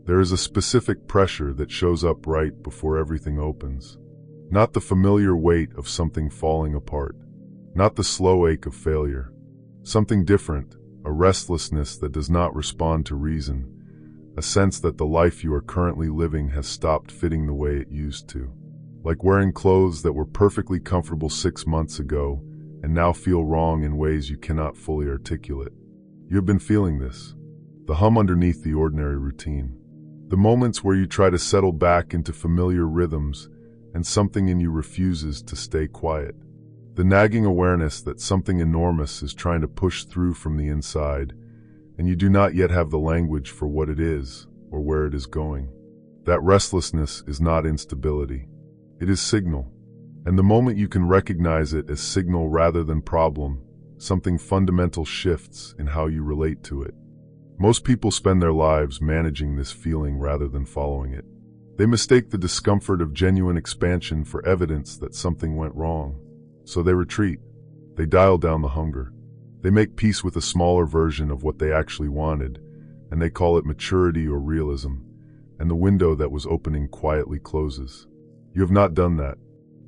There is a specific pressure that shows up right before everything opens. Not the familiar weight of something falling apart. Not the slow ache of failure. Something different, a restlessness that does not respond to reason, a sense that the life you are currently living has stopped fitting the way it used to. Like wearing clothes that were perfectly comfortable 6 months ago and now feel wrong in ways you cannot fully articulate. You have been feeling this. The hum underneath the ordinary routine. The moments where you try to settle back into familiar rhythms and something in you refuses to stay quiet. The nagging awareness that something enormous is trying to push through from the inside, and you do not yet have the language for what it is or where it is going. That restlessness is not instability. It is signal. And the moment you can recognize it as signal rather than problem, something fundamental shifts in how you relate to it. Most people spend their lives managing this feeling rather than following it. They mistake the discomfort of genuine expansion for evidence that something went wrong. So they retreat. They dial down the hunger. They make peace with a smaller version of what they actually wanted, and they call it maturity or realism, and the window that was opening quietly closes. You have not done that.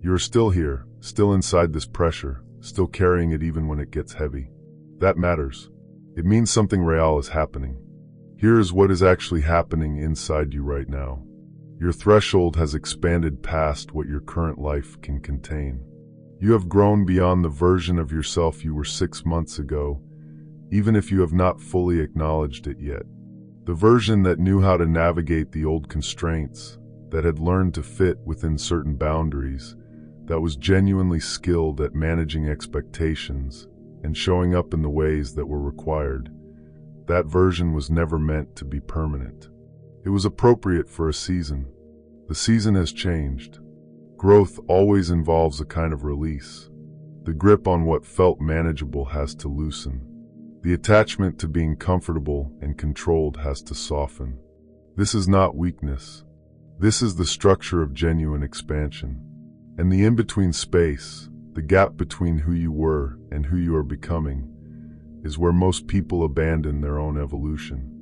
You are still here, still inside this pressure, still carrying it even when it gets heavy. That matters. It means something real is happening. Here is what is actually happening inside you right now. Your threshold has expanded past what your current life can contain. You have grown beyond the version of yourself you were 6 months ago, even if you have not fully acknowledged it yet. The version that knew how to navigate the old constraints, that had learned to fit within certain boundaries, that was genuinely skilled at managing expectations and showing up in the ways that were required. That version was never meant to be permanent. It was appropriate for a season. The season has changed. Growth always involves a kind of release. The grip on what felt manageable has to loosen. The attachment to being comfortable and controlled has to soften. This is not weakness. This is the structure of genuine expansion. And the in-between space, the gap between who you were and who you are becoming, is where most people abandon their own evolution.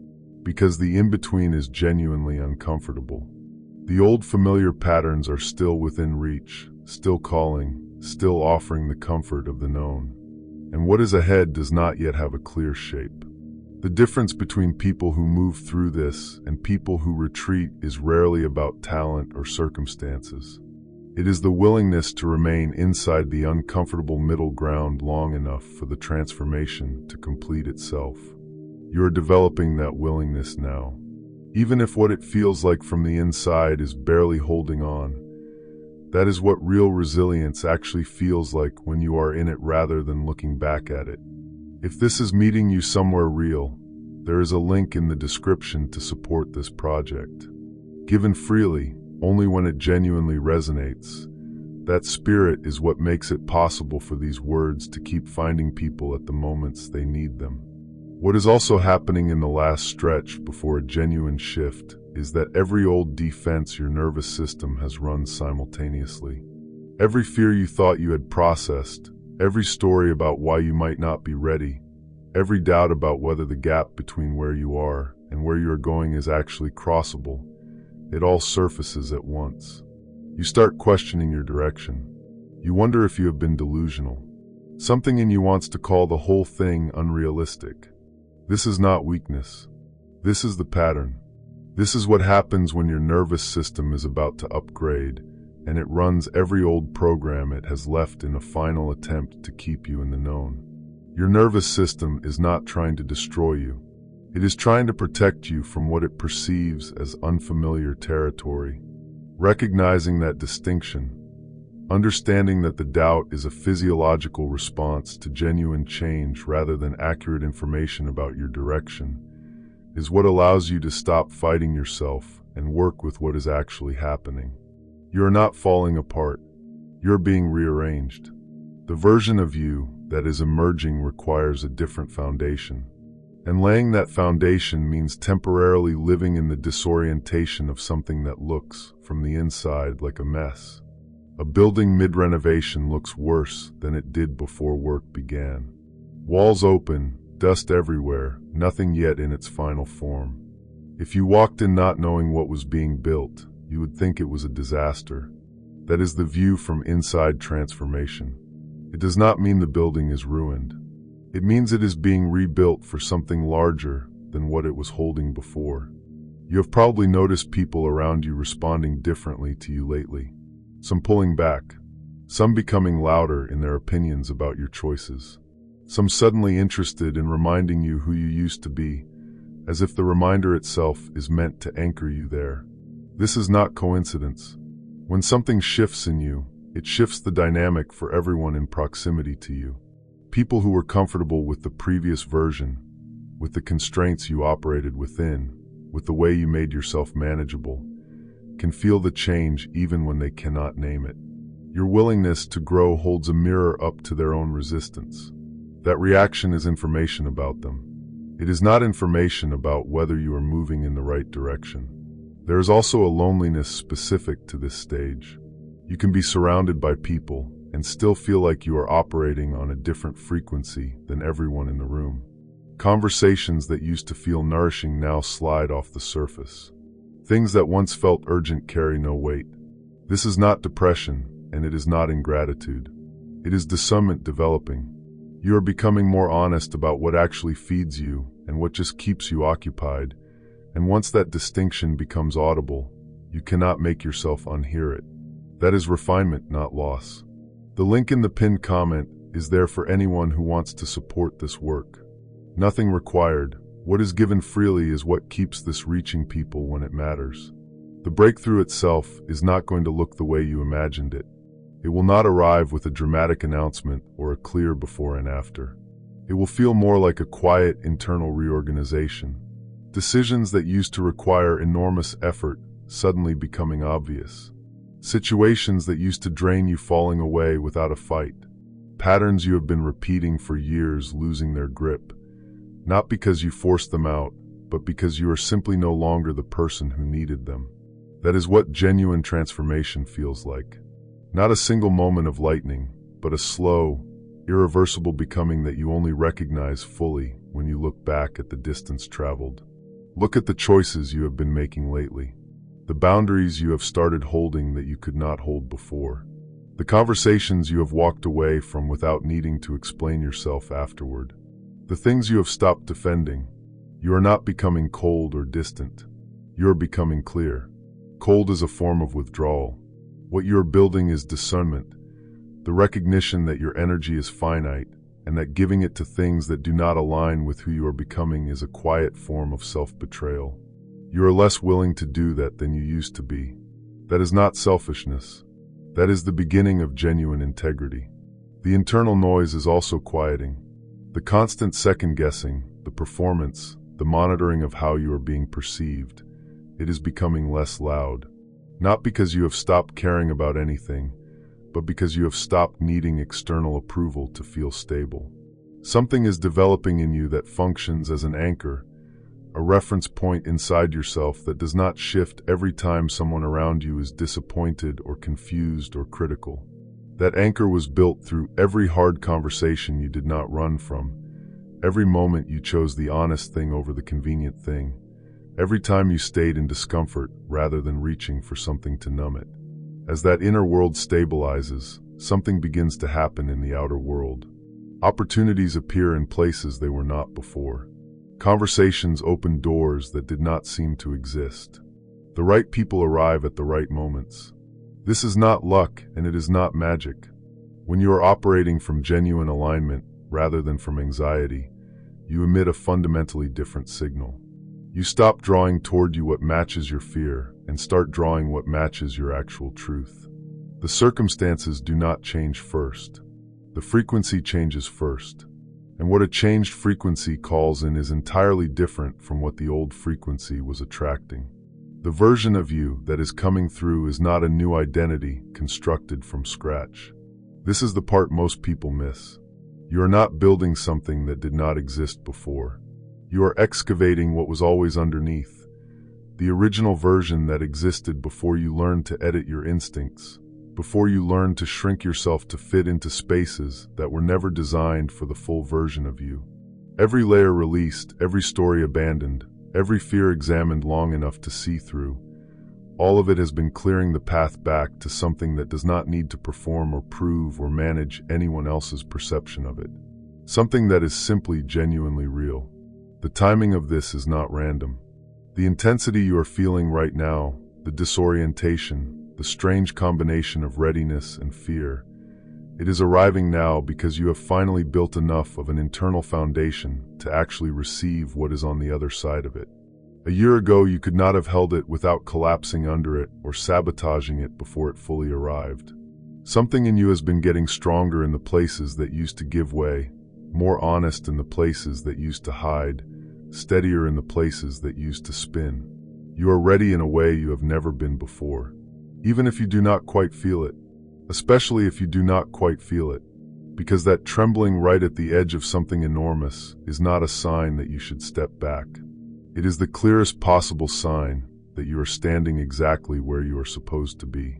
Because the in-between is genuinely uncomfortable. The old familiar patterns are still within reach, still calling, still offering the comfort of the known. And what is ahead does not yet have a clear shape. The difference between people who move through this and people who retreat is rarely about talent or circumstances. It is the willingness to remain inside the uncomfortable middle ground long enough for the transformation to complete itself. You are developing that willingness now. Even if what it feels like from the inside is barely holding on, that is what real resilience actually feels like when you are in it rather than looking back at it. If this is meeting you somewhere real, there is a link in the description to support this project. Given freely, only when it genuinely resonates. That spirit is what makes it possible for these words to keep finding people at the moments they need them. What is also happening in the last stretch before a genuine shift is that every old defense your nervous system has run simultaneously. Every fear you thought you had processed, every story about why you might not be ready, every doubt about whether the gap between where you are and where you are going is actually crossable, it all surfaces at once. You start questioning your direction. You wonder if you have been delusional. Something in you wants to call the whole thing unrealistic. This is not weakness. This is the pattern. This is what happens when your nervous system is about to upgrade, and it runs every old program it has left in a final attempt to keep you in the known. Your nervous system is not trying to destroy you. It is trying to protect you from what it perceives as unfamiliar territory. Recognizing that distinction, understanding that the doubt is a physiological response to genuine change rather than accurate information about your direction, is what allows you to stop fighting yourself and work with what is actually happening. You are not falling apart. You're being rearranged. The version of you that is emerging requires a different foundation. And laying that foundation means temporarily living in the disorientation of something that looks, from the inside, like a mess. A building mid-renovation looks worse than it did before work began. Walls open, dust everywhere, nothing yet in its final form. If you walked in not knowing what was being built, you would think it was a disaster. That is the view from inside transformation. It does not mean the building is ruined. It means it is being rebuilt for something larger than what it was holding before. You have probably noticed people around you responding differently to you lately. Some pulling back, some becoming louder in their opinions about your choices, some suddenly interested in reminding you who you used to be, as if the reminder itself is meant to anchor you there. This is not coincidence. When something shifts in you, it shifts the dynamic for everyone in proximity to you. People who were comfortable with the previous version, with the constraints you operated within, with the way you made yourself manageable, can feel the change even when they cannot name it. Your willingness to grow holds a mirror up to their own resistance. That reaction is information about them. It is not information about whether you are moving in the right direction. There is also a loneliness specific to this stage. You can be surrounded by people and still feel like you are operating on a different frequency than everyone in the room. Conversations that used to feel nourishing now slide off the surface. Things that once felt urgent carry no weight. This is not depression, and it is not ingratitude. It is discernment developing. You are becoming more honest about what actually feeds you and what just keeps you occupied, and once that distinction becomes audible, you cannot make yourself unhear it. That is refinement, not loss. The link in the pinned comment is there for anyone who wants to support this work. Nothing required. What is given freely is what keeps this reaching people when it matters. The breakthrough itself is not going to look the way you imagined it. It will not arrive with a dramatic announcement or a clear before and after. It will feel more like a quiet internal reorganization. Decisions that used to require enormous effort suddenly becoming obvious. Situations that used to drain you falling away without a fight. Patterns you have been repeating for years losing their grip. Not because you forced them out, but because you are simply no longer the person who needed them. That is what genuine transformation feels like. Not a single moment of lightning, but a slow, irreversible becoming that you only recognize fully when you look back at the distance traveled. Look at the choices you have been making lately. The boundaries you have started holding that you could not hold before. The conversations you have walked away from without needing to explain yourself afterward. The things you have stopped defending. You are not becoming cold or distant. You are becoming clear. Cold is a form of withdrawal. What you are building is discernment, the recognition that your energy is finite, and that giving it to things that do not align with who you are becoming is a quiet form of self-betrayal. You are less willing to do that than you used to be. That is not selfishness. That is the beginning of genuine integrity. The internal noise is also quieting. The constant second-guessing, the performance, the monitoring of how you are being perceived, it is becoming less loud. Not because you have stopped caring about anything, but because you have stopped needing external approval to feel stable. Something is developing in you that functions as an anchor, a reference point inside yourself that does not shift every time someone around you is disappointed or confused or critical. That anchor was built through every hard conversation you did not run from, every moment you chose the honest thing over the convenient thing, every time you stayed in discomfort rather than reaching for something to numb it. As that inner world stabilizes, something begins to happen in the outer world. Opportunities appear in places they were not before. Conversations open doors that did not seem to exist. The right people arrive at the right moments. This is not luck, and it is not magic. When you are operating from genuine alignment rather than from anxiety, you emit a fundamentally different signal. You stop drawing toward you what matches your fear and start drawing what matches your actual truth. The circumstances do not change first. The frequency changes first. And what a changed frequency calls in is entirely different from what the old frequency was attracting. The version of you that is coming through is not a new identity constructed from scratch. This is the part most people miss. You are not building something that did not exist before. You are excavating what was always underneath, the original version that existed before you learned to edit your instincts, before you learned to shrink yourself to fit into spaces that were never designed for the full version of you. Every layer released, every story abandoned, every fear examined long enough to see through. All of it has been clearing the path back to something that does not need to perform or prove or manage anyone else's perception of it. Something that is simply genuinely real. The timing of this is not random. The intensity you are feeling right now, the disorientation, the strange combination of readiness and fear, it is arriving now because you have finally built enough of an internal foundation to actually receive what is on the other side of it. A year ago, you could not have held it without collapsing under it or sabotaging it before it fully arrived. Something in you has been getting stronger in the places that used to give way, more honest in the places that used to hide, steadier in the places that used to spin. You are ready in a way you have never been before. Even if you do not quite feel it, especially if you do not quite feel it, because that trembling right at the edge of something enormous is not a sign that you should step back. It is the clearest possible sign that you are standing exactly where you are supposed to be.